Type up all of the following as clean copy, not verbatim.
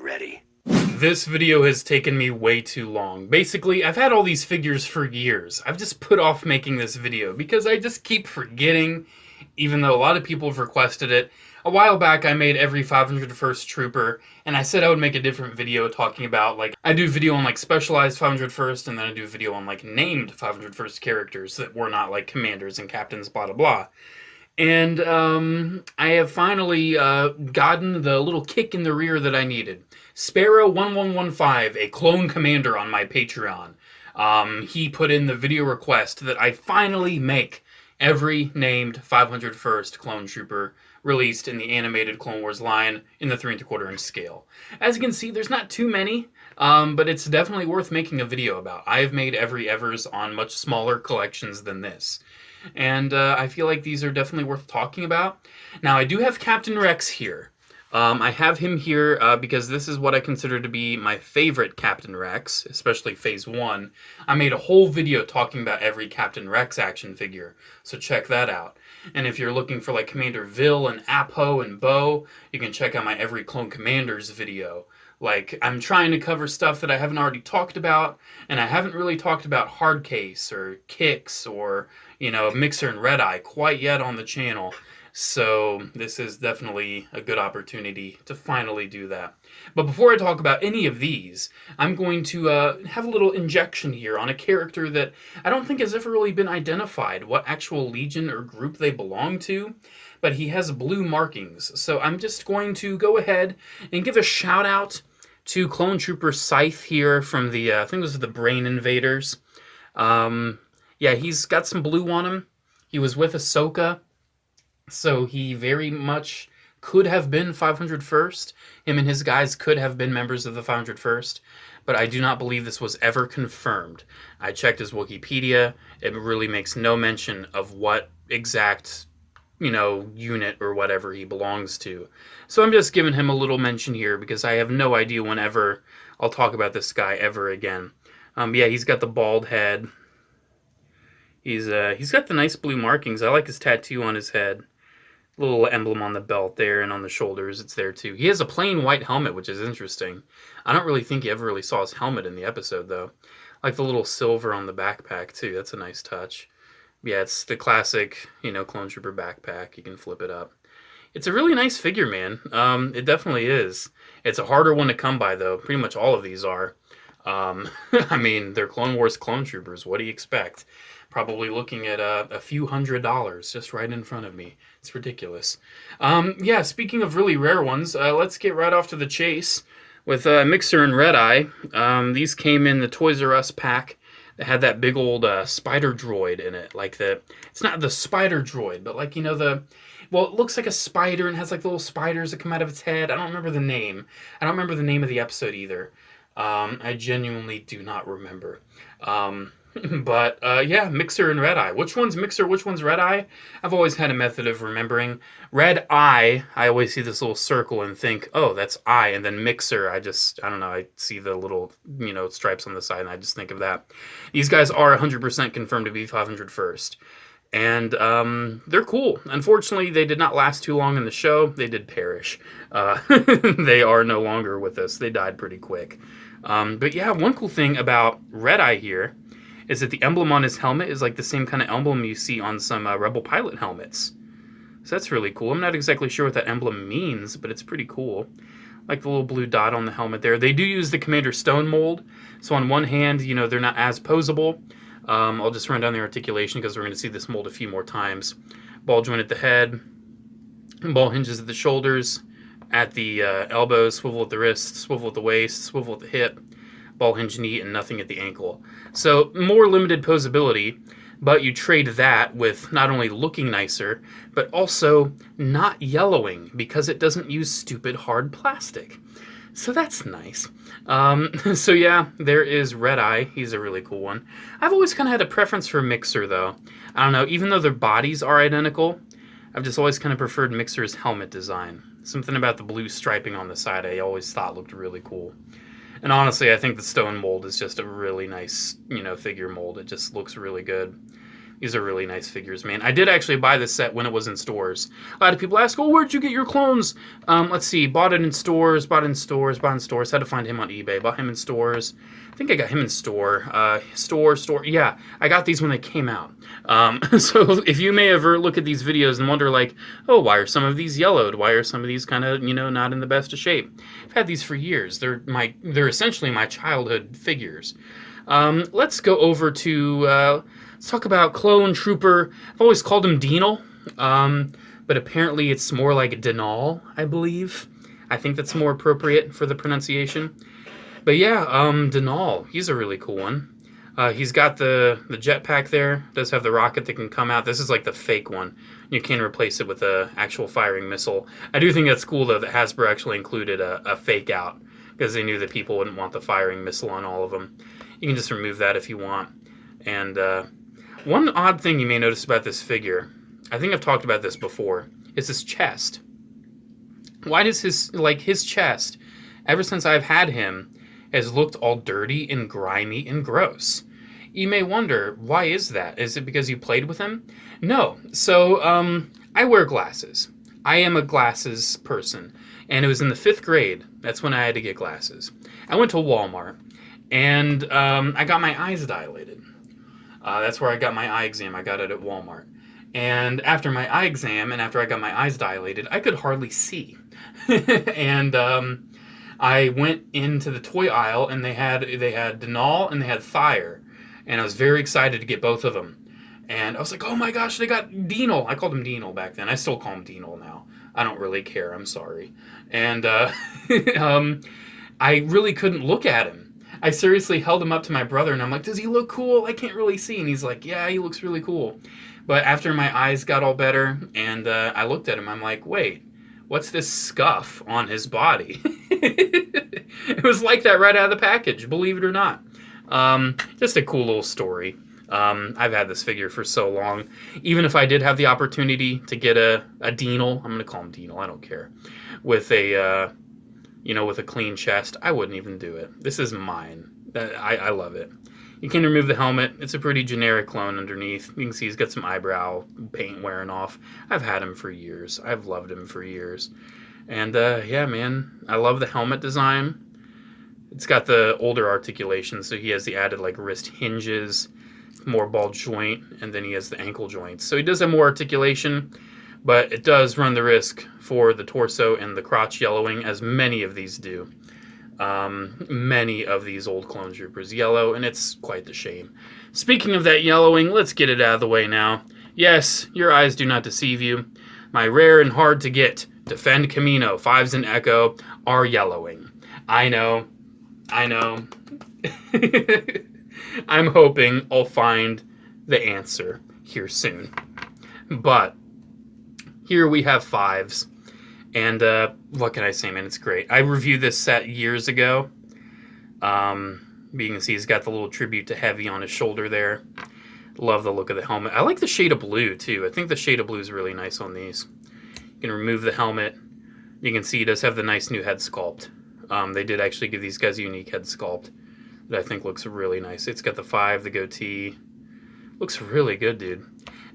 ready. This video has taken me way too long. Basically, I've had all these figures for years. I've just put off making this video because I just keep forgetting, even though a lot of people have requested it. A while back, I made every 501st Trooper, and I said I would make a different video talking about, like, I do a video on, like, specialized 501st, and then I do a video on, like, named 501st characters that were not, like, commanders and captains, blah, blah, blah. And I have finally gotten the little kick in the rear that I needed. Sparrow1115, a clone commander on my Patreon. He put in the video request that I finally make every named 501st clone trooper released in the animated Clone Wars line in the 3 3/4 inch scale. As you can see, there's not too many, but it's definitely worth making a video about. I have made every evers on much smaller collections than this. And I feel like these are definitely worth talking about. Now, I do have Captain Rex here. I have him here because this is what I consider to be my favorite Captain Rex, especially Phase 1. I made a whole video talking about every Captain Rex action figure, so check that out. And if you're looking for like Commander Vil and Apo and Bo, you can check out my Every Clone Commanders video. Like, I'm trying to cover stuff that I haven't already talked about, and I haven't really talked about Hardcase or Kix or, you know, Mixer and Red Eye quite yet on the channel. So this is definitely a good opportunity to finally do that. But before I talk about any of these, I'm going to have a little injection here on a character that I don't think has ever really been identified, what actual legion or group they belong to, but he has blue markings. So I'm just going to go ahead and give a shout out to Clone Trooper Scythe here from the, I think this is the Brain Invaders. Yeah, he's got some blue on him. He was with Ahsoka, so he very much could have been 501st. Him and his guys could have been members of the 501st, but I do not believe this was ever confirmed. I checked his Wikipedia. It really makes no mention of what exact, you know, unit or whatever he belongs to. So I'm just giving him a little mention here because I have no idea whenever I'll talk about this guy ever again. Yeah, he's got the bald head. He's got the nice blue markings. I like his tattoo on his head. Little emblem on the belt there and on the shoulders. It's there too. He has a plain white helmet, which is interesting. I don't really think you ever really saw his helmet in the episode, though. I like the little silver on the backpack, too. That's a nice touch. Yeah, it's the classic, you know, Clone Trooper backpack. You can flip it up. It's a really nice figure, man. It definitely is. It's a harder one to come by, though. Pretty much all of these are. I mean, they're Clone Wars Clone Troopers. What do you expect? Probably looking at a few $100s just right in front of me. It's ridiculous. Yeah, speaking of really rare ones, let's get right off to the chase with Mixer and Red Eye. These came in the Toys R Us pack that had that big old spider droid in it. Like it's not the spider droid, but like, you know, well, it looks like a spider and has like little spiders that come out of its head. I don't remember the name. I don't remember the name of the episode either. I genuinely do not remember. But yeah, Mixer and Red Eye. Which one's Mixer, which one's Red Eye? I've always had a method of remembering. Red Eye, I always see this little circle and think, oh, that's I. And then Mixer, I don't know, I see the little, you know, stripes on the side and I just think of that. These guys are 100% confirmed to be 501st. And they're cool. Unfortunately, they did not last too long in the show. They did perish. They are no longer with us. They died pretty quick. But yeah, one cool thing about Red Eye here is that the emblem on his helmet is like the same kind of emblem you see on some Rebel pilot helmets. So that's really cool. I'm not exactly sure what that emblem means, but it's pretty cool. Like the little blue dot on the helmet there. They do use the Commander Stone mold. So on one hand, you know, they're not as posable. I'll just run down the articulation because we're going to see this mold a few more times. Ball joint at the head. Ball hinges at the shoulders. At the elbows, swivel at the wrist, swivel at the waist, swivel at the hip. Ball hinge knee, and nothing at the ankle. So more limited posability, but you trade that with not only looking nicer, but also not yellowing because it doesn't use stupid hard plastic. So that's nice. So yeah, there is Red Eye. He's a really cool one. I've always kind of had a preference for Mixer, though. I don't know, even though their bodies are identical, I've just always kind of preferred Mixer's helmet design. Something about the blue striping on the side I always thought looked really cool. And honestly, I think the stone mold is just a really nice, you know, figure mold. It just looks really good. These are really nice figures, man. I did actually buy this set when it was in stores. A lot of people ask, oh, where'd you get your clones? Let's see. Bought it in stores, bought in stores. Had to find him on eBay. Bought him in stores. I think I got him in store. Store. Yeah, I got these when they came out. So if you may ever look at these videos and wonder, like, oh, why are some of these yellowed? Why are some of these kind of, not in the best of shape? I've had these for years. They're essentially my childhood figures. Let's go over to... let's talk about Clone Trooper. I've always called him Denal, but apparently it's more like Denal, I believe. I think that's more appropriate for the pronunciation. But yeah, Denal, he's a really cool one. He's got the jetpack there. Does have the rocket that can come out. This is like the fake one. You can replace it with an actual firing missile. I do think that's cool, though, that Hasbro actually included a fake out, because they knew that people wouldn't want the firing missile on all of them. You can just remove that if you want. And one odd thing you may notice about this figure, I think I've talked about this before, is his chest. Why does his chest, ever since I've had him, has looked all dirty and grimy and gross? You may wonder, why is that? Is it because you played with him? No. So, I wear glasses. I am a glasses person. And it was in the 5th grade. That's when I had to get glasses. I went to Walmart, and I got my eyes dilated. That's where I got my eye exam. I got it at Walmart. And after my eye exam, and after I got my eyes dilated, I could hardly see. And I went into the toy aisle, and they had Denal and they had Thyre. And I was very excited to get both of them. And I was like, oh my gosh, they got Denal. I called him Denal back then. I still call him Denal now. I don't really care. I'm sorry. And I really couldn't look at him. I seriously held him up to my brother, and I'm like, does he look cool? I can't really see. And he's like, yeah, he looks really cool. But after my eyes got all better, and I looked at him, I'm like, wait, what's this scuff on his body? It was like that right out of the package, believe it or not. Just a cool little story. I've had this figure for so long. Even if I did have the opportunity to get a Denal, I'm going to call him Denal, I don't care, with a... with a clean chest, I wouldn't even do it. This is mine. I love it. You can remove the helmet. It's a pretty generic clone underneath. You can see he's got some eyebrow paint wearing off. I've had him for years. I've loved him for years. And yeah, man, I love the helmet design. It's got the older articulation, so he has the added like wrist hinges, more ball joint, and then he has the ankle joints. So he does have more articulation, but it does run the risk for the torso and the crotch yellowing, as many of these do. Many of these old clone troopers yellow, and it's quite the shame. Speaking of that yellowing, let's get it out of the way now. Yes, your eyes do not deceive you. My rare and hard to get Defend Camino 5s and Echo are yellowing. I know. I'm hoping I'll find the answer here soon. But here we have 5s. And what can I say, man? It's great. I reviewed this set years ago. You can see he's got the little tribute to Heavy on his shoulder there. Love the look of the helmet. I like the shade of blue, too. I think the shade of blue is really nice on these. You can remove the helmet. You can see he does have the nice new head sculpt. They did actually give these guys a unique head sculpt that I think looks really nice. It's got the 5, the goatee. Looks really good, dude.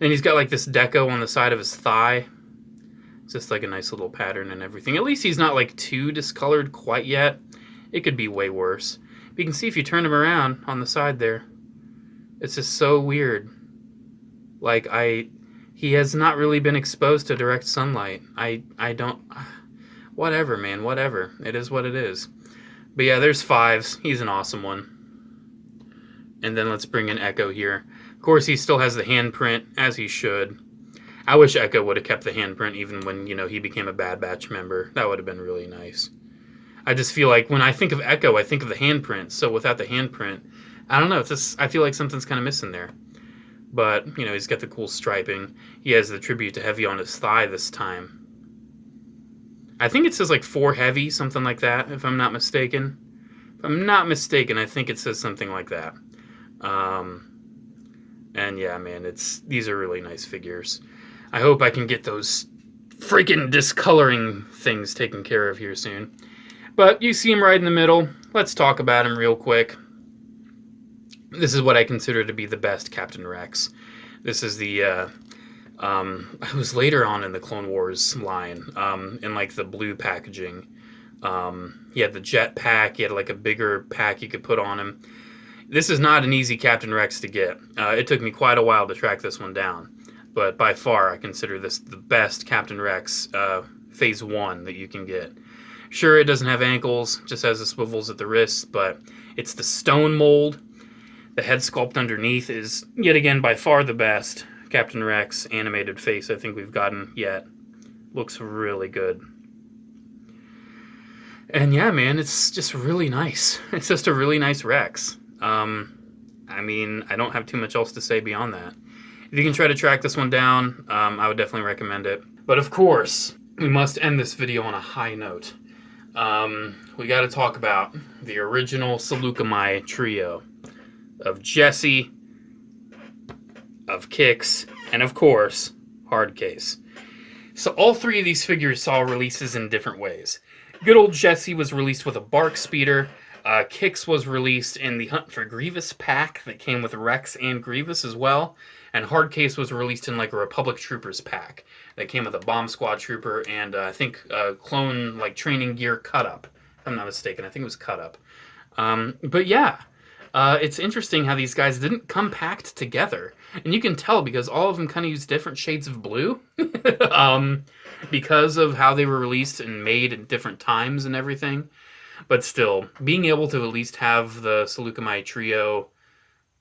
And he's got like this deco on the side of his thigh. It's just like a nice little pattern and everything. At least he's not like too discolored quite yet. It could be way worse. But you can see if you turn him around on the side there, it's just so weird. Like he has not really been exposed to direct sunlight. I don't, whatever, man, whatever. It is what it is. But yeah, there's 5s. He's an awesome one. And then let's bring in Echo here. Of course, he still has the handprint, as he should. I wish Echo would have kept the handprint even when, he became a Bad Batch member. That would have been really nice. I just feel like when I think of Echo, I think of the handprint. So without the handprint, I don't know. It's just, I feel like something's kind of missing there. But, he's got the cool striping. He has the tribute to Heavy on his thigh this time. I think it says like 4 Heavy, something like that, if I'm not mistaken. If I'm not mistaken, I think it says something like that. And yeah, man, these are really nice figures. I hope I can get those freaking discoloring things taken care of here soon. But you see him right in the middle. Let's talk about him real quick. This is what I consider to be the best Captain Rex. This is the, it was later on in the Clone Wars line, in like the blue packaging. He had the jet pack, he had like a bigger pack you could put on him. This is not an easy Captain Rex to get. It took me quite a while to track this one down. But by far, I consider this the best Captain Rex Phase 1 that you can get. Sure, it doesn't have ankles, just has the swivels at the wrists, but it's the stone mold. The head sculpt underneath is, yet again, by far the best Captain Rex animated face I think we've gotten yet. Looks really good. And yeah, man, it's just really nice. It's just a really nice Rex. I mean, I don't have too much else to say beyond that. If you can try to track this one down, I would definitely recommend it. But of course, we must end this video on a high note. We got to talk about the original Saleucami trio of Jesse, of Kix, and of course, Hardcase. So all three of these figures saw releases in different ways. Good old Jesse was released with a Bark Speeder. Kix was released in the Hunt for Grievous pack that came with Rex and Grievous as well. And Hardcase was released in like a Republic Troopers pack that came with a Bomb Squad Trooper and I think clone like training gear cut up. If I'm not mistaken, I think it was cut up. But yeah, it's interesting how these guys didn't come packed together. And you can tell because all of them kind of use different shades of blue. Because of how they were released and made at different times and everything. But still, being able to at least have the Saleucami trio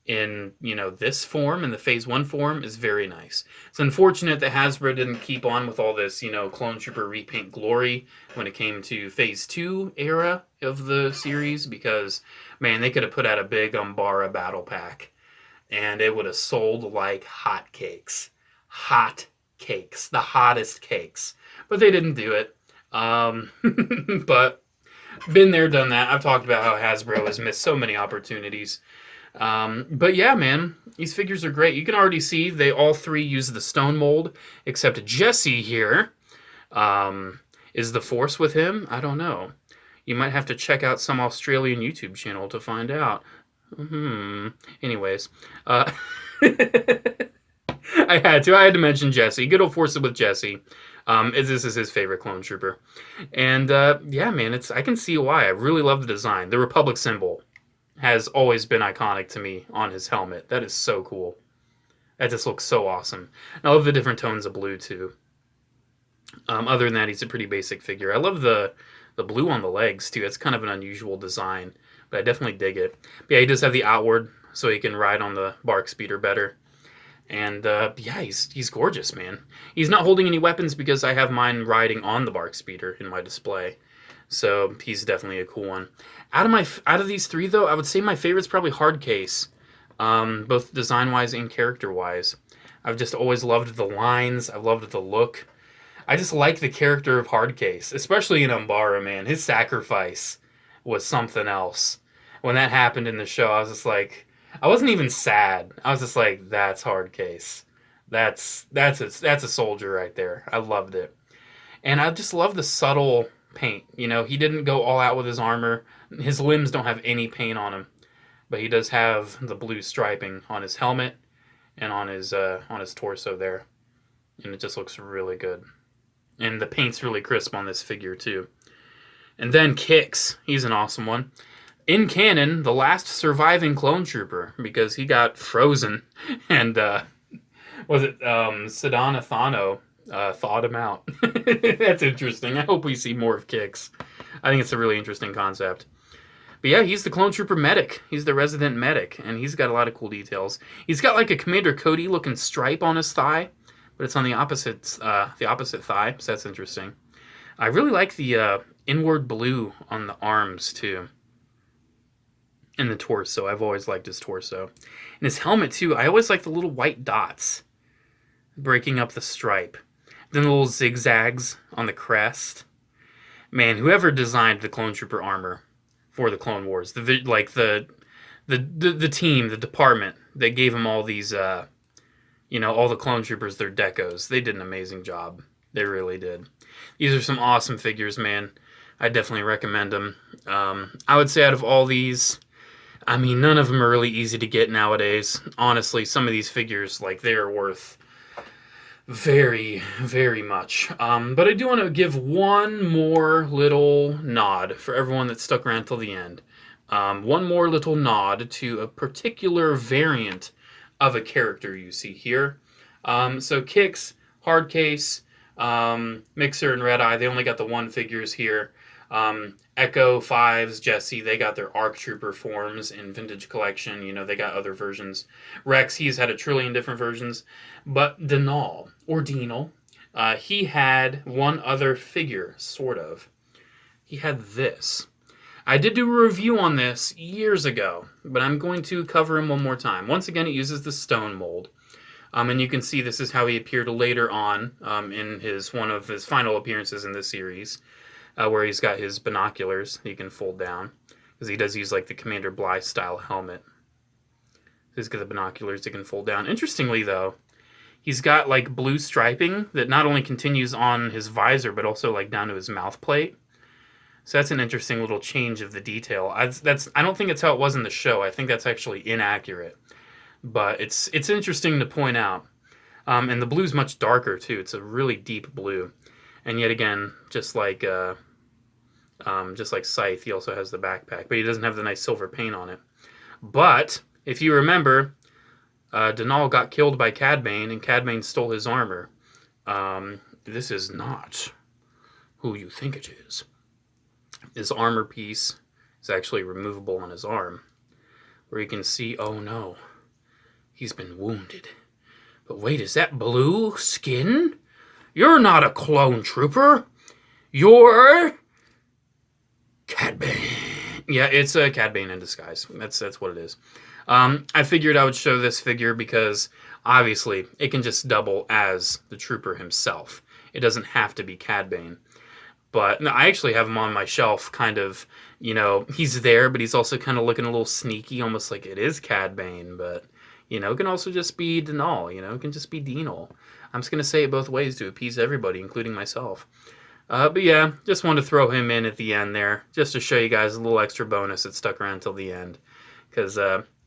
in, you know, this form, in the Phase 1 form, is very nice. It's unfortunate that Hasbro didn't keep on with all this, you know, Clone Trooper repaint glory when it came to Phase 2 era of the series, because, man, they could have put out a big Umbara battle pack, and it would have sold like hotcakes. Hot cakes. The hottest cakes. But they didn't do it. But been there, done that. I've talked about how Hasbro has missed so many opportunities. But yeah, man, these figures are great. You can already see they all three use the stone mold, except Jesse here is the Force with him. I don't know. You might have to check out some Australian YouTube channel to find out. Anyways, I had to mention Jesse. Good old Force with Jesse. This is his favorite clone trooper. And yeah, man, I can see why. I really love the design. The Republic symbol has always been iconic to me on his helmet. That is so cool. That just looks so awesome. And I love the different tones of blue, too. Other than that, he's a pretty basic figure. I love the blue on the legs, too. It's kind of an unusual design, but I definitely dig it. But yeah, he does have the outward, so he can ride on the Bark Speeder better. And yeah, he's gorgeous, man. He's not holding any weapons because I have mine riding on the Bark Speeder in my display. So he's definitely a cool one. Out of these three, though, I would say my favorite's probably Hardcase, both design-wise and character-wise. I've just always loved the lines. I've loved the look. I just like the character of Hardcase, especially in Umbara, man. His sacrifice was something else. When that happened in the show, I was just like, I wasn't even sad. I was just like, that's Hardcase. That's a soldier right there. I loved it. And I just love the subtle paint. You know, he didn't go all out with his armor. His limbs don't have any paint on him, but he does have the blue striping on his helmet and on his torso there, and it just looks really good. And the paint's really crisp on this figure too. And then Kix, he's an awesome one. In canon, the last surviving clone trooper, because he got frozen, and was it Sedana Thano thawed him out. That's interesting. I hope we see more of Kix. I think it's a really interesting concept. But yeah, he's the clone trooper medic. He's the resident medic, and he's got a lot of cool details. He's got like a Commander Cody looking stripe on his thigh, but it's on the opposite thigh, so that's interesting. I really like the inward blue on the arms too. And the torso. I've always liked his torso. And his helmet too. I always like the little white dots breaking up the stripe. Then the little zigzags on the crest. Man, whoever designed the Clone Trooper armor for the Clone Wars, the team, the department that gave him all these, you know, all the Clone Troopers, their decos, they did an amazing job. They really did. These are some awesome figures, man. I definitely recommend them. I would say out of all these, I mean, none of them are really easy to get nowadays. Honestly, some of these figures, like, they're worth very, very much. But I do want to give one more little nod for everyone that stuck around till the end. One more little nod to a particular variant of a character you see here. So Kix, Hardcase, Mixer, and Red Eye, they only got the one figures here. Echo, Fives, Jesse, they got their ARC Trooper forms in Vintage Collection. You know, they got other versions. Rex, he's had a trillion different versions. But Denal, or Denal, he had one other figure, sort of. He had this. I did do a review on this years ago, but I'm going to cover him one more time. Once again, it uses the stone mold. And you can see this is how he appeared later on in one of his final appearances in this series, where he's got his binoculars he can fold down, because he does use like the Commander Bly style helmet. He's got the binoculars that can fold down. Interestingly, though, he's got like blue striping that not only continues on his visor, but also like down to his mouth plate. So that's an interesting little change of the detail. I don't think it's how it was in the show. I think that's actually inaccurate. But it's interesting to point out. And the blue's much darker, too. It's a really deep blue. And yet again, just like Scythe, he also has the backpack. But he doesn't have the nice silver paint on it. But, if you remember, Denal got killed by Cad Bane, and Cad Bane stole his armor. This is not who you think it is. His armor piece is actually removable on his arm, where you can see, oh no, he's been wounded. But wait, is that blue skin? You're not a clone trooper. You're Cad Bane. Yeah, it's a Cad Bane in disguise. That's what it is. I figured I would show this figure because obviously it can just double as the trooper himself. It doesn't have to be Cad Bane. But no, I actually have him on my shelf, kind of, you know, he's there, but he's also kind of looking a little sneaky, almost like it is Cad Bane, but, you know, it can also just be Denal, you know, it can just be Denal. I'm just going to say it both ways to appease everybody, including myself. But yeah, just wanted to throw him in at the end there, just to show you guys a little extra bonus that stuck around till the end, because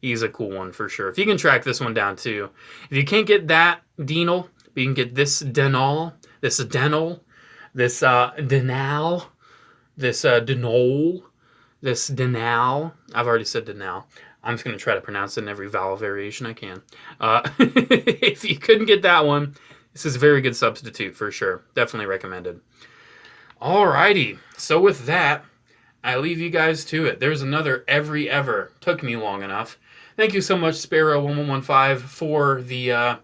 he's a cool one for sure. If you can track this one down too. If you can't get that Denal, but you can get this Denal, this Denal, this Denal, this Denol, this Denal. I've already said Denal. I'm just going to try to pronounce it in every vowel variation I can. If you couldn't get that one, this is a very good substitute for sure. Definitely recommended. Alrighty, so with that, I leave you guys to it. There's another Every Ever. Took me long enough. Thank you so much, Sparrow1115, for the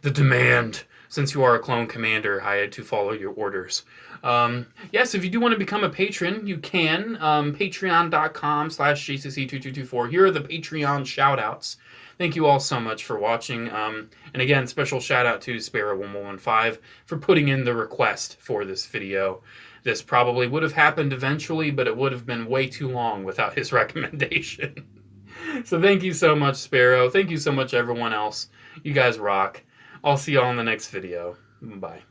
demand. Since you are a clone commander, I had to follow your orders. Yes, if you do want to become a patron, you can. Patreon.com/JCC2224. Here are the Patreon shoutouts. Thank you all so much for watching. And again, special shout out to Sparrow1115 for putting in the request for this video. This probably would have happened eventually, but it would have been way too long without his recommendation. So thank you so much, Sparrow. Thank you so much, everyone else. You guys rock. I'll see y'all in the next video. Bye.